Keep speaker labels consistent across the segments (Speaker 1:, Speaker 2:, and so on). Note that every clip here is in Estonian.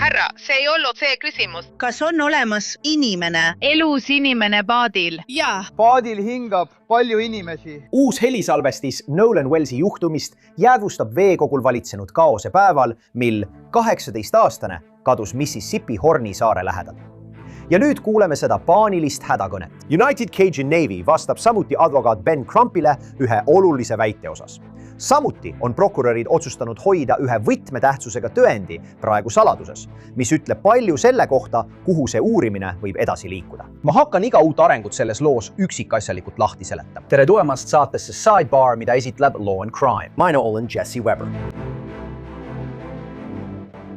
Speaker 1: Härra, see ei olnud see küsimus.
Speaker 2: Kas on olemas inimene?
Speaker 1: Elus inimene paadil.
Speaker 2: Jaa.
Speaker 3: Paadil hingab palju inimesi.
Speaker 4: Uus helisalvestis Nolan Wellsi juhtumist jäädvustab veekogul valitsenud kaose päeval, mil 18-aastane kadus Mississippi Horni saare lähedal. Ja nüüd kuuleme seda paanilist hädakõnet. United Cajun Navy vastab samuti advokaat Ben Crumpile ühe olulise väite osas. Samuti on prokurörid otsustanud hoida ühe võtmetähtsusega tõendi praegu saladuses, mis ütleb palju selle kohta, kuhu see uurimine võib edasi liikuda. Ma hakkan iga uut arengut selles loos üksikasjalikult lahti seletama. Tere tulemast saatesse Sidebar, mida esitleb Law and Crime. Mina olen Jesse Weber.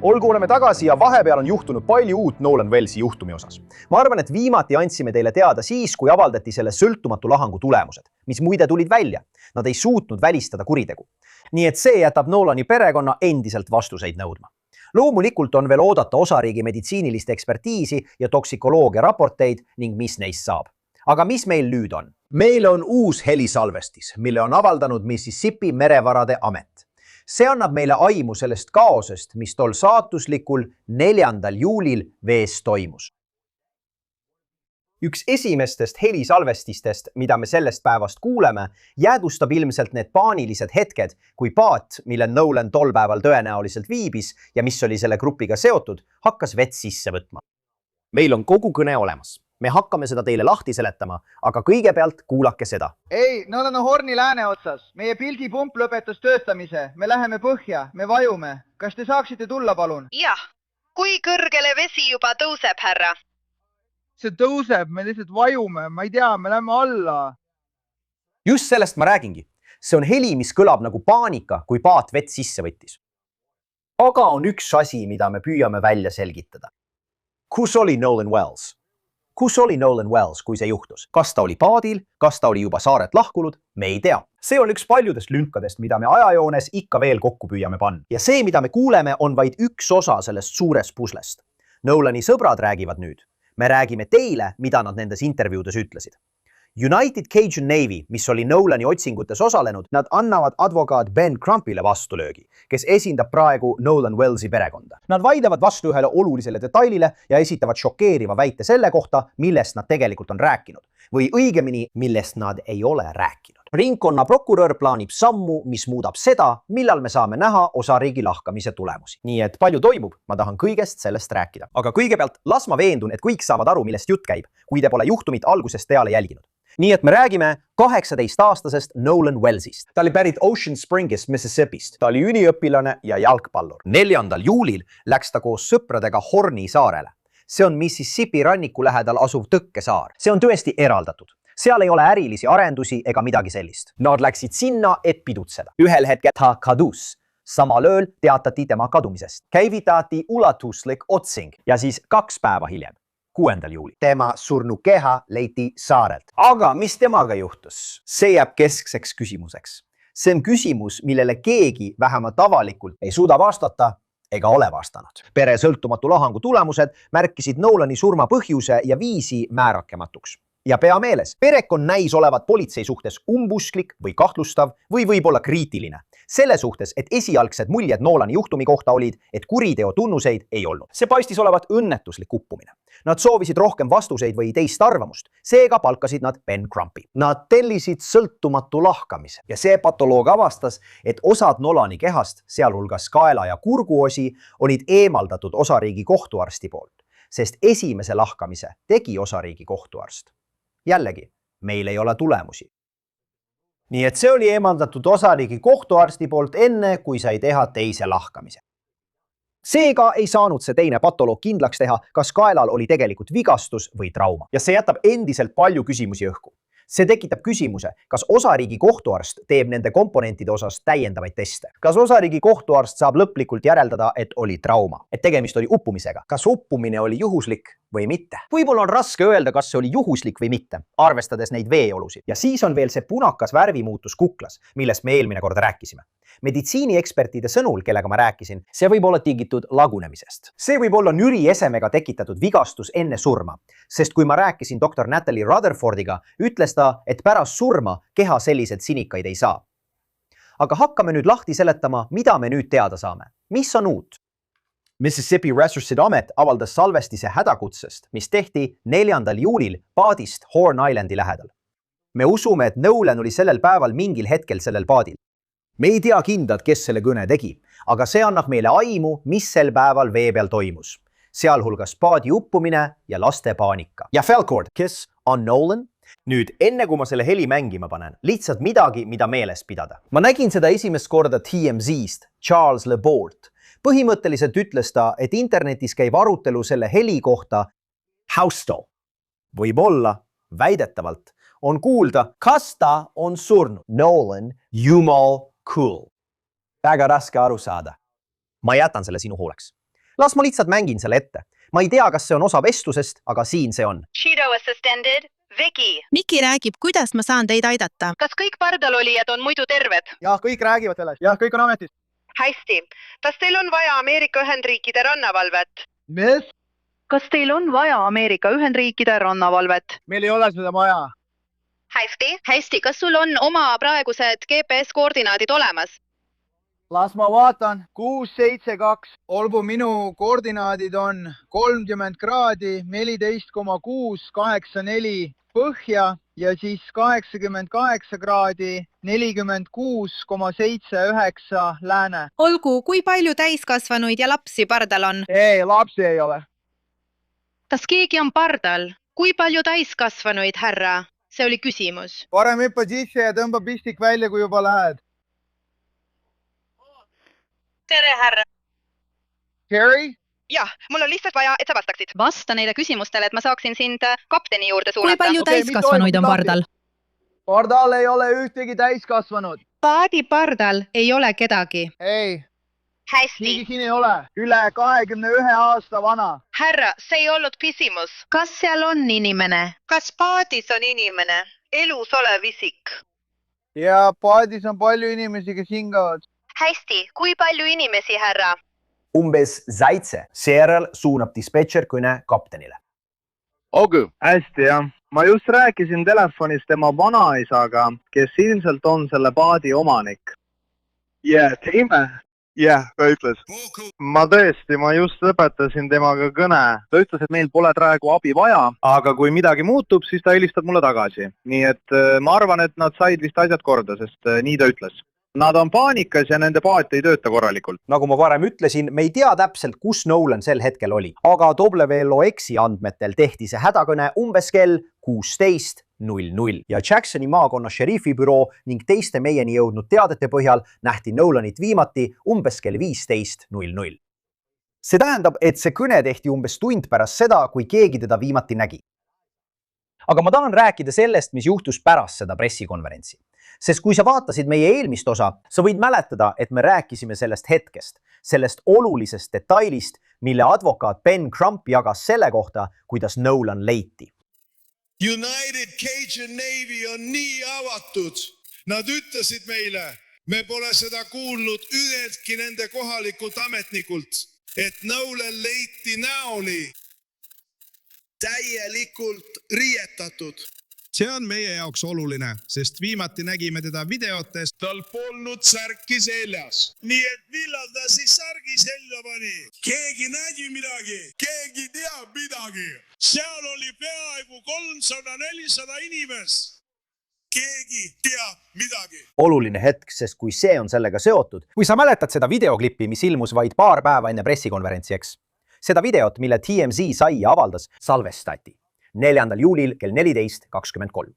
Speaker 4: Olgu oleme tagasi ja vahepeal on juhtunud palju uut Nolan Wellsi juhtumi osas. Ma arvan, et viimati andsime teile teada siis, kui avaldati selle sõltumatu lahangu tulemused, mis muide tulid välja. Nad ei suutnud välistada kuritegu. Nii et see jätab Nolani perekonna endiselt vastuseid nõudma. Loomulikult on veel oodata osariigi meditsiinilist ekspertiisi ja toksikoloogia raporteid ning mis neist saab. Aga mis meil nüüd on? Meil on uus helisalvestis, mille on avaldanud Mississippi merevarade amet. See annab meile aimu sellest kaosest, mis tol saatuslikul 4. juulil vees toimus. Üks esimestest helisalvestistest, mida me sellest päevast kuuleme, jäädvustab ilmselt need paanilised hetked, kui paat, mille Nolan tol päeval tõenäoliselt viibis ja mis oli selle grupiga seotud, hakkas vett sisse võtma. Meil on kogu kõne olemas. Me hakkame seda teile lahti seletama, aga kõigepealt kuulake seda.
Speaker 3: Ei, nad on Horni lääne otsas. Meie pildipump lõpetas töötamise. Me läheme põhja, me vajume. Kas te saaksite tulla, palun?
Speaker 1: Jah. Kui kõrgele vesi juba tõuseb, härra?
Speaker 3: See tõuseb, me lihtsalt vajume. Ma ei tea, me läheme alla.
Speaker 4: Just sellest ma räägingi. See on heli, mis kõlab nagu paanika, kui paat vett sisse võttis. Aga on üks asi, mida me püüame välja selgitada. Kus oli Nolan Wells? Kus oli Nolan Wells, kui see juhtus? Kas ta oli paadil? Kas ta oli juba saaret lahkunud? Me ei tea. See on üks paljudest lünkadest, mida me ajajoones ikka veel kokku püüame panna. Ja see, mida me kuuleme, on vaid üks osa sellest suurest puslest. Nolani sõbrad räägivad nüüd. Me räägime teile, mida nad nendes intervjuudes ütlesid. United Cajun Navy, mis oli Nolani otsingutes osalenud, nad annavad advokaat Ben Crumpile vastulöögi, kes esindab praegu Nolan Wellsi perekonda. Nad vaidlevad vastu ühele olulisele detailile ja esitavad šokeeriva väite selle kohta, millest nad tegelikult on rääkinud. Või õigemini, millest nad ei ole rääkinud. Ringkonna prokurör plaanib sammu, mis muudab seda, millal me saame näha osariigi lahkamise tulemusi. Nii et palju toimub, ma tahan kõigest sellest rääkida. Aga kõigepealt las ma veendun, et kõik saavad aru, millest jutt käib, kui te pole juhtumit algusest peale jälginud. Nii et me räägime 18-aastasest Nolan Wellsist. Ta oli pärit Ocean Springist, Mississippist. Ta oli üliõpilane ja jalgpallur. 4. juulil läks ta koos sõpradega Horni saarele. See on Mississippi ranniku lähedal asuv tõkkesaar. See on tõesti eraldatud. Seal ei ole ärilisi arendusi ega midagi sellist. Nad läksid sinna, et pidutseda. Ühel hetkel ta kadus. Samal ööl teatati tema kadumisest. Käivitati ulatuslik otsing ja siis 2 päeva hiljem. 6. juuli. Tema surnu keha leiti saarelt. Aga mis temaga juhtus? See jääb keskseks küsimuseks. See on küsimus, millele keegi vähemalt avalikult ei suuda vastata ega ole vastanud. Pere sõltumatu lahangu tulemused märkisid Nolani surma põhjuse ja viisi määrakematuks. Ja pea meeles, perekond näis olevat politsei suhtes umbusklik või kahtlustav või võib-olla kriitiline. Selle suhtes, et esialgsed muljed Nolani juhtumi kohta olid, et kuriteo tunnuseid ei olnud. See paistis olevat õnnetuslik uppumine. Nad soovisid rohkem vastuseid või teist arvamust, seega palkasid nad Ben Crumpi. Nad tellisid sõltumatu lahkamise ja see patoloog avastas, et osad Nolani kehast, sealhulgas kaela ja kurguosi, olid eemaldatud osariigi kohtuarsti poolt, sest esimese lahkamise tegi osariigi kohtuarst. Jällegi, meil ei ole tulemusi. Nii et see oli eemaldatud osariigi kohtuarsti poolt enne, kui sai teha teise lahkamise. Seega ei saanud see teine patoloog kindlaks teha, kas kaelal oli tegelikult vigastus või trauma. Ja see jätab endiselt palju küsimusi õhku. See tekitab küsimuse, kas osariigi kohtuarst teeb nende komponentide osas täiendavaid teste. Kas osariigi kohtuarst saab lõplikult järeldada, et oli trauma, et tegemist oli uppumisega? Kas uppumine oli juhuslik või mitte? Võib-olla on raske öelda, kas see oli juhuslik või mitte, arvestades neid veeolusid. Ja siis on veel see punakas värvimuutus kuklas, millest me eelmine kord rääkisime. Meditsiiniekspertide sõnul, kellega ma rääkisin, see võib olla tingitud lagunemisest. See võib olla nüri esemega tekitatud vigastus enne surma, sest kui ma rääkisin doktor Natalie Rutherfordiga, ütles ta, et pärast surma keha selliselt sinikaid ei saa. Aga hakkame nüüd lahti seletama, mida me nüüd teada saame. Mis on uut? Mississippi Ressursside Amet avaldas salvestise hädakutsest, mis tehti 4. juulil paadist Horn Islandi lähedal. Me usume, et Nolan oli sellel päeval mingil hetkel sellel paadil. Me ei tea kindlalt, kes selle kõne tegi, aga see annab meile aimu, mis sel päeval vee peal toimus. Sealhulgas paadi uppumine ja laste paanika. Ja Felcord, kes on Nolan? Nüüd, enne kui ma selle heli mängima panen, lihtsalt midagi, mida meeles pidada. Ma nägin seda esimest korda TMZ-st, Charles LeBourt. Põhimõtteliselt ütles ta, et internetis käib arutelu selle heli kohta Hausto. Võib-olla, väidetavalt, on kuulda, kas ta on surnud. Nolan, jumal cool. Väga raske aru saada. Ma jätan selle sinu hooleks. Las ma lihtsalt mängin selle ette. Ma ei tea, kas see on osa vestlusest, aga siin see on.
Speaker 1: Shido assistended, Vicky.
Speaker 2: Miki räägib, kuidas ma saan teid aidata.
Speaker 1: Kas kõik pardalolijad on muidu terved?
Speaker 3: Jah, kõik räägivad sellest. Jah, kõik on ametis.
Speaker 1: Hästi. Kas teil on vaja Ameerika Ühendriikide rannavalvet?
Speaker 3: Mis?
Speaker 1: Kas teil on vaja Ameerika Ühendriikide rannavalvet?
Speaker 3: Meil ei ole seda vaja.
Speaker 1: Hästi. Kas sul on oma praegused GPS-koordinaadid olemas?
Speaker 3: Las ma vaatan. 672. Olgu minu koordinaadid on 30 kraadi, 14,684 põhja ja siis 88 kraadi, 46,79 lääne.
Speaker 5: Olgu, kui palju täiskasvanuid ja lapsi pardal on?
Speaker 3: Ei, lapsi ei ole.
Speaker 5: Kas keegi on pardal? Kui palju täiskasvanuid, härra? See oli küsimus.
Speaker 3: Parem hüppa sisse ja tõmba pistik välja, kui juba lähed.
Speaker 1: Tere, härra.
Speaker 3: Harry?
Speaker 1: Jah, mul on lihtsalt vaja, et sa vastaksid.
Speaker 5: Vasta neile küsimustele, et ma saaksin sind
Speaker 1: Kapteni juurde
Speaker 5: Kui
Speaker 1: suunata.
Speaker 5: palju täiskasvanuid on pardal?
Speaker 3: Pardal ei ole ühtegi täiskasvanud.
Speaker 5: Paadi pardal ei ole kedagi.
Speaker 3: Ei,
Speaker 1: Hästi.
Speaker 3: keegi siin ei ole. Üle 21 aasta vana.
Speaker 1: Härra, see ei olnud küsimus.
Speaker 5: Kas seal on inimene?
Speaker 1: Kas paadis on inimene? Elus olev isik?
Speaker 3: Ja paadis on palju inimesi, kes hingavad.
Speaker 1: Hästi. Kui palju inimesi, härra?
Speaker 4: Umbes 7. Seejärel suunab dispetšer kõne kaptenile.
Speaker 6: Ogu, hästi jah. Ma just rääkisin telefonis tema vanaisaga, kes ilmselt on selle paadi omanik. Teime? Ta ütles. Ma just lõpetasin temaga kõne. Ta ütles, et meil pole praegu abi vaja, aga kui midagi muutub, siis ta helistab mulle tagasi. Nii et ma arvan, et nad said vist asjad korda, sest nii ta ütles. Nad on paanikas ja nende paat ei tööta korralikult.
Speaker 4: Nagu ma varem ütlesin, me ei tea täpselt, kus Nolan sel hetkel oli, aga WLOX-i andmetel tehti see hädakõne umbes kell 16:00 ja Jacksoni maakonna šerifibüroo ning teiste meieni jõudnud teadete põhjal nähti Nolanit viimati umbes kell 15:00. See tähendab, et see kõne tehti umbes tund pärast seda, kui keegi teda viimati nägi. Aga ma tahan rääkida sellest, mis juhtus pärast seda pressikonverentsi. Sest kui sa vaatasid meie eelmist osa, sa võid mäletada, et me rääkisime sellest hetkest, sellest olulisest detailist, mille advokaat Ben Crump jagas selle kohta, kuidas Nolan leiti.
Speaker 7: United Cajun Navy on nii avatud. Nad ütlesid meile, me pole seda kuulnud üheltki nende kohalikult ametnikult, et Nolan leiti näoli täielikult riietatud. See on meie jaoks oluline, sest viimati nägime teda videotes. Tal polnud särki seljas. Nii et millal ta siis särgi selja pani? Keegi nägi midagi, keegi teab midagi. Seal oli peaaegu 300-400 inimest. Keegi teab midagi.
Speaker 4: Oluline hetk, sest kui see on sellega seotud. Kui sa mäletad seda videoklippi, mis ilmus vaid paar päeva enne pressikonverentsi, eks? Seda videot, mille TMZ sai ja avaldas, salvestati 4. juulil kell 14:23.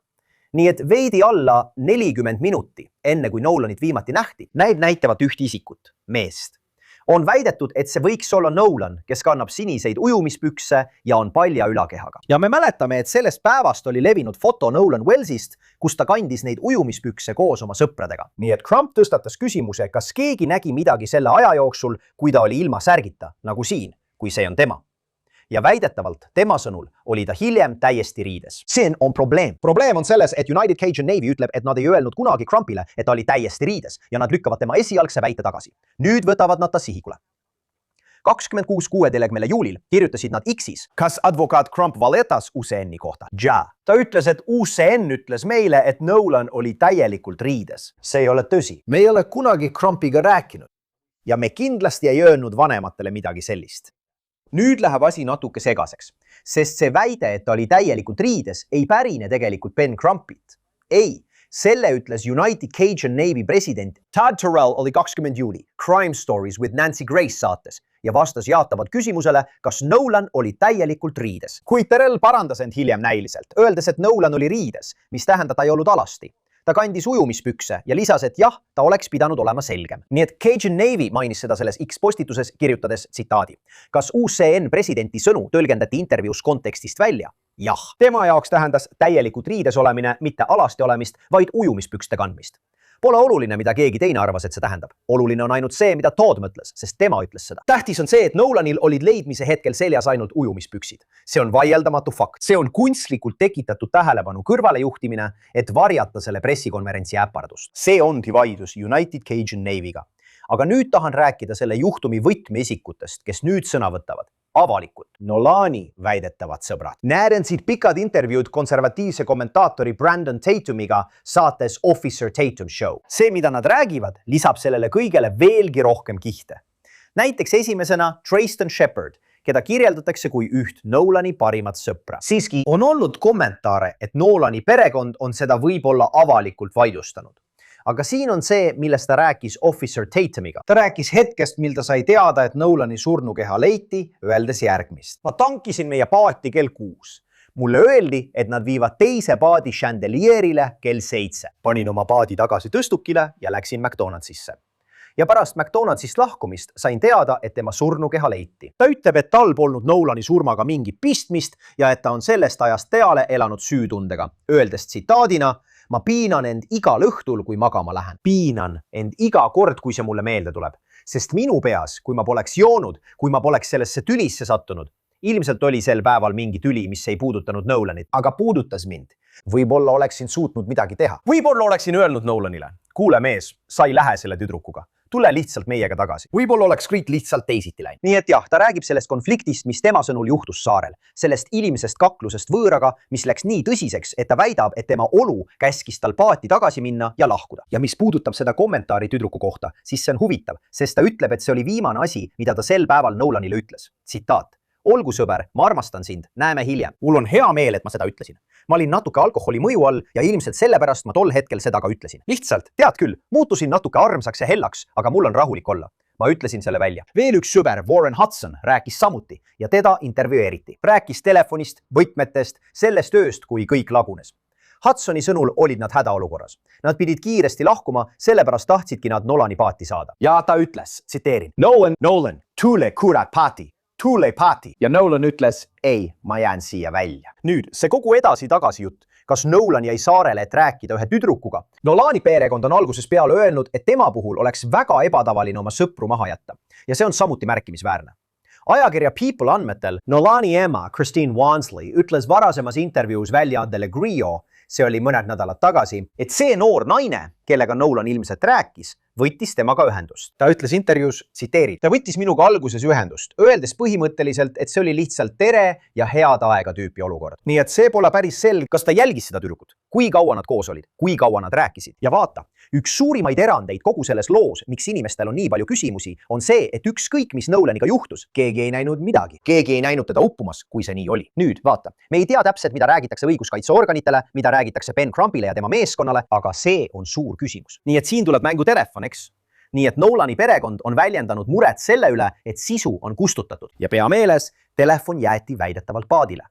Speaker 4: Nii et veidi alla 40 minuti, enne kui Nolanit viimati nähti, näitavat üht isikut, meest. On väidetud, et see võiks olla Nolan, kes kannab siniseid ujumispükse ja on palja ülakehaga. Ja me mäletame, et sellest päevast oli levinud foto Nolan Wellsist, kus ta kandis neid ujumispükse koos oma sõpradega. Nii et Crump tõstatas küsimuse, kas keegi nägi midagi selle aja jooksul, kui ta oli ilma särgita, nagu siin, kui see on tema. Ja väidetavalt tema sõnul oli ta hiljem täiesti riides. See on probleem. Probleem on selles, et United Cajun Navy ütleb, et nad ei öelnud kunagi Crumpile, et ta oli täiesti riides ja nad lükkavad tema esialgse väite tagasi. Nüüd võtavad nad ta sihikule. 26.6. juulil kirjutasid nad X-is, kas advokaat Crump valetas UCN-i kohta. Ta ütles, et UCN ütles meile, et Nolan oli täielikult riides. See ei ole tõsi. Me ei ole kunagi Crumpiga rääkinud. ja me kindlasti ei öelnud vanematele midagi sellist. Nüüd läheb asi natuke segaseks, sest see väide, et ta oli täielikult riides, ei pärine tegelikult Ben Crumpilt. Ei, selle ütles United Cajun Navy president Todd Terrell oli 20 juuli Crime Stories with Nancy Grace saates ja vastas jaatavalt küsimusele, kas Nolan oli täielikult riides. Kuid Terrell parandas end hiljem näiliselt, öeldes, et Nolan oli riides, mis tähendab, ta ei olnud alasti. Ta kandis ujumispükse ja lisas, et jah, ta oleks pidanud olema selgem. Nii et Cajun Navy mainis seda selles X-postituses kirjutades tsitaadi. Kas UCN presidenti sõnu tõlgendati intervjuus kontekstist välja? Jah. Tema jaoks tähendas täielikult riides olemine mitte alasti olemist, vaid ujumispükste kandmist. Pole oluline, mida keegi teine arvas, et see tähendab. Oluline on ainult see, mida Todd mõtles, sest tema ütles seda. Tähtis on see, et Nolanil olid leidmise hetkel seljas ainult ujumispüksid. See on vaieldamatu fakt. See on kunstlikult tekitatud tähelepanu kõrvale juhtimine, et varjata selle pressikonverentsi äpardust. See ongi vaidlus United Cajun Navy'ga. Aga nüüd tahan rääkida selle juhtumi võtmeisikutest, kes nüüd sõna võtavad. Avalikult. Nolani väidetavad sõbrad. Näeden siit pikad intervjuud konservatiivse kommentaatori Brandon Tatumiga saates Officer Tatum Show. See, mida nad räägivad, lisab sellele kõigele veelgi rohkem kihte. Näiteks esimesena Trayston Shepard, keda kirjeldatakse kui üht Nolani parimat sõpra. Siiski on olnud kommentaare, et Nolani perekond on seda võib-olla avalikult vaidlustanud. Aga siin on see, millest ta rääkis Officer Tatumiga. Ta rääkis hetkest, mil ta sai teada, et Nolani surnukeha leiti, öeldes järgmist. Ma tankisin meie paati kell 6. Mulle öeldi, et nad viivad teise paadi chandelierile kell 7. Panin oma paadi tagasi tõstukile ja läksin McDonaldsisse. Ja pärast McDonaldsist lahkumist sain teada, et tema surnukeha leiti. Ta ütleb, et tal polnud Nolani surmaga mingi pistmist ja et ta on sellest ajast peale elanud süütundega, öeldes tsitaadina: ma piinan end igal õhtul, kui magama lähen. Piinan end iga kord, kui see mulle meelde tuleb. Sest minu peas, kui ma poleks joonud, kui ma poleks sellesse tülisse sattunud, ilmselt oli sel päeval mingi tüli, mis ei puudutanud Nolanit, aga puudutas mind. Võib-olla oleksin suutnud midagi teha. Võib-olla oleksin öelnud Nolanile: kuule mees, sa ei lähe selle tüdrukuga. Tule lihtsalt meiega tagasi. Võib-olla oleks kõik lihtsalt teisiti läinud. Nii et jah, ta räägib sellest konfliktist, mis tema sõnul juhtus saarel. Sellest inimesest kaklusest võõraga, mis läks nii tõsiseks, et ta väidab, et tema olu käskis tal paati tagasi minna ja lahkuda. Ja mis puudutab seda kommentaari tüdruku kohta, siis see on huvitav, sest ta ütleb, et see oli viimane asi, mida ta sel päeval Nolanile ütles. Tsitaat. Olgu sõber, ma armastan sind, näeme hiljem. Mul on hea meel, et ma seda ütlesin. Ma olin natuke alkoholi mõju all ja ilmselt sellepärast ma tol hetkel seda ka ütlesin. Lihtsalt, tead küll, muutusin natuke armsaks ja hellaks, aga mul on rahulik olla. Ma ütlesin selle välja. Veel üks sõber, Warren Hudson, rääkis samuti ja teda intervjueeriti. Rääkis telefonist, võtmetest, sellest ööst, kui kõik lagunes. Hudsoni sõnul olid nad hädaolukorras. Nad pidid kiiresti lahkuma, sellepärast tahtsidki nad Nolani paati saada. Ja ta ütles, tsiteerin: Nolan, tule kurat paati. Tule paati. Ja Nolan ütles, ei, ma jään siia välja. Nüüd, see kogu edasi-tagasi jutt. Kas Nolan jäi saarele, et rääkida ühe tüdrukuga? Nolani perekond on alguses peale öelnud, et tema puhul oleks väga ebatavaline oma sõpru maha jätta. Ja see on samuti märkimisväärne. Ajakirja People andmetel Nolani ema Christine Wansley ütles varasemas intervjuus väljaandele Grio, see oli mõned nädalad tagasi, et see noor naine, kellega Nolan ilmselt rääkis, võttis temaga ühendust. Ta ütles intervjuus, tsiteerin: ta võttis minuga alguses ühendust, öeldes põhimõtteliselt, et see oli lihtsalt tere ja head aega tüüpi olukord. Nii et see pole päris selge, kas ta jälgis seda tüdrukut, kui kaua nad koos olid, kui kaua nad rääkisid. Ja vaata, üks suurimaid erandeid kogu selles loos, miks inimestel on nii palju küsimusi, on see, et ükskõik mis Nolaniga juhtus, keegi ei näinud midagi. Keegi ei näinud teda uppumas, kui see nii oli. Nüüd vaata, me ei tea täpselt, mida räägitakse õiguskaitseorganitele, mida räägitakse Ben Crumpile ja tema meeskonnale, aga see on suur küsimus. Nii et siin tuleb mängu telefon, eks? Nii et Nolani perekond on väljendanud muret selle üle, et sisu on kustutatud ja pea meeles, telefon jäeti väidetavalt paadile.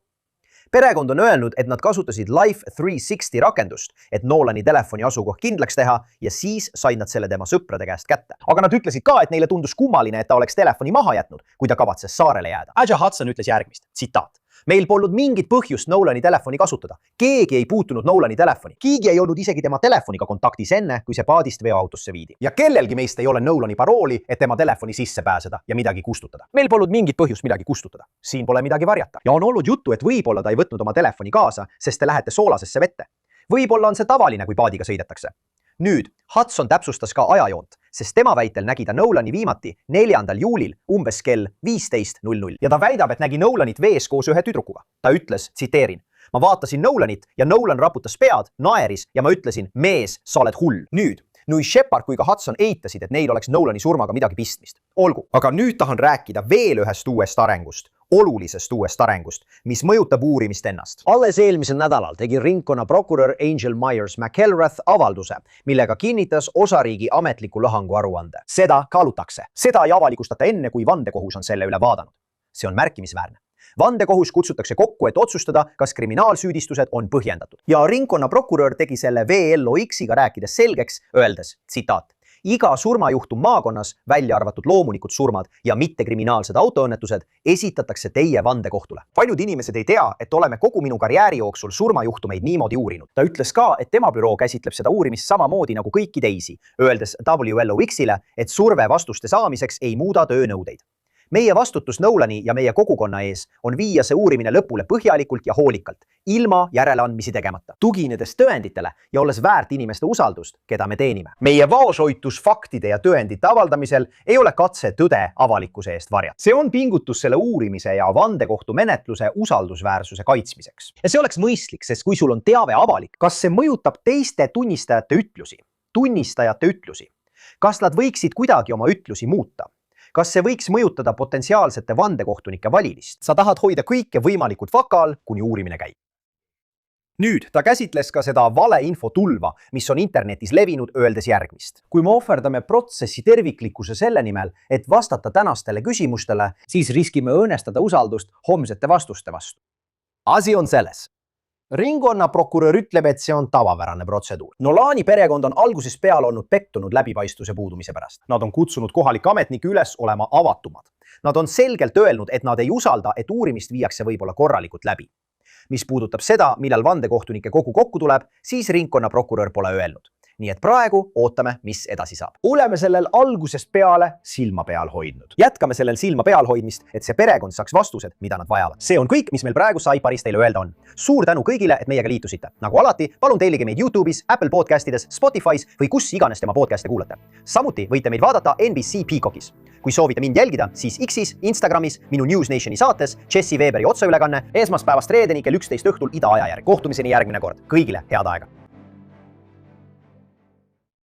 Speaker 4: Perekond on öelnud, et nad kasutasid Life 360 rakendust, et Nolani telefoni asukoht kindlaks teha ja siis said nad selle tema sõprade käest kätte. Aga nad ütlesid ka, et neile tundus kummaline, et ta oleks telefoni maha jätnud, kui ta kavatses saarele jääda. Aja Hudson ütles järgmist, tsitaat. Meil polnud mingit põhjust Nolani telefoni kasutada. Keegi ei puutunud Nolani telefoni. Keegi ei olnud isegi tema telefoniga kontaktis enne, kui see paadist veoautosse viidi. Ja kellelgi meist ei ole Nolani parooli, et tema telefoni sisse pääseda ja midagi kustutada. Meil polnud mingit põhjust midagi kustutada. Siin pole midagi varjata. Ja on olnud juttu, et võib-olla ta ei võtnud oma telefoni kaasa, sest te lähete soolasesse vette. Võib-olla on see tavaline, kui paadiga sõidetakse. Nüüd, Hudson täpsustas ka ajajoont, sest tema väitel nägi ta Nolani viimati 4. juulil umbes kell 15:00 ja ta väidab, et nägi Nolanit vees koos ühe tüdrukuga. Ta ütles, tsiteerin: ma vaatasin Nolanit ja Nolan raputas pead, naeris ja ma ütlesin, mees, sa oled hull. Nüüd, nii Shepard kui ka Hudson eitasid, et neil oleks Nolani surmaga midagi pistmist. Olgu, aga nüüd tahan rääkida veel ühest uuest arengust, olulisest uuest arengust, mis mõjutab uurimist ennast. Alles eelmisel nädalal tegi ringkonna prokurör Angel Myers McElrath avalduse, millega kinnitas osariigi ametliku lahangu aruande. Seda kaalutakse. Seda ei avalikustata enne, kui vandekohus on selle üle vaadanud. See on märkimisväärne. Vandekohus kutsutakse kokku, et otsustada, kas kriminaalsüüdistused on põhjendatud. Ja ringkonna prokurör tegi selle VLOX-iga rääkides selgeks, öeldes, tsitaat, iga surmajuhtum maakonnas, välja arvatud loomulikud surmad ja mitte kriminaalsed autoõnnetused, esitatakse teie vandekohtule. Paljud inimesed ei tea, et oleme kogu minu karjääri jooksul surmajuhtumeid niimoodi uurinud. Ta ütles ka, et tema büroo käsitleb seda uurimist samamoodi nagu kõiki teisi, öeldes WLOX-ile, et surve vastuste saamiseks ei muuda töönõudeid. Meie vastutus Nolani ja meie kogukonna ees on viia see uurimine lõpule põhjalikult ja hoolikalt, ilma järeleandmisi tegemata, tuginedes tõenditele ja olles väärt inimeste usaldust, keda me teenime. Meie vaoshoitus faktide ja tõendite avaldamisel ei ole katse tõde avalikkuse eest varjata. See on pingutus selle uurimise ja vandekohtu menetluse usaldusväärsuse kaitsmiseks. Ja see oleks mõistlik, sest kui sul on teave avalik, kas see mõjutab teiste tunnistajate ütlusi? Kas nad võiksid kuidagi oma ütlusi muuta? Kas see võiks mõjutada potentsiaalsete vandekohtunike valimist? Sa tahad hoida kõike võimalikult vakal, kuni uurimine käib. Nüüd ta käsitles ka seda valeinfo tulva, mis on internetis levinud, öeldes järgmist. Kui me ohverdame protsessi terviklikkuse selle nimel, et vastata tänastele küsimustele, siis riskime õõnestada usaldust homsete vastuste vastu. Asi on selles. Ringkonna prokurör ütleb, et see on tavapärane protseduur. Nolani perekond on algusest peale olnud pettunud läbipaistvuse puudumise pärast. Nad on kutsunud kohalikke ametnikke üles olema avatumad. Nad on selgelt öelnud, et nad ei usalda, et uurimist viiakse võib-olla korralikult läbi. Mis puudutab seda, millal vandekohtunike kogu kokku tuleb, siis ringkonna prokurör pole öelnud. Nii et praegu ootame, mis edasi saab. Oleme sellel algusest peale silma peal hoidnud. Jätkame sellel silma peal hoidmist, et see perekond saaks vastused, mida nad vajavad. See on kõik, mis meil praegu Saiparis teile öelda on. Suur tänu kõigile, et meiega liitusite. Nagu alati, palun tellige meid YouTube'is, Apple Podcastides, Spotify's või kus iganes tema podcast'e kuulate. Samuti võite meid vaadata NBC Peacockis. Kui soovite mind jälgida, siis X'is, Instagramis, minu News Nationi saates, Jesse Weberi otseülekanne, esmaspäevast reedeni kell 11 õhtul ida aja järgi. Kohtumiseni järgmine kord. Kõigile head aega!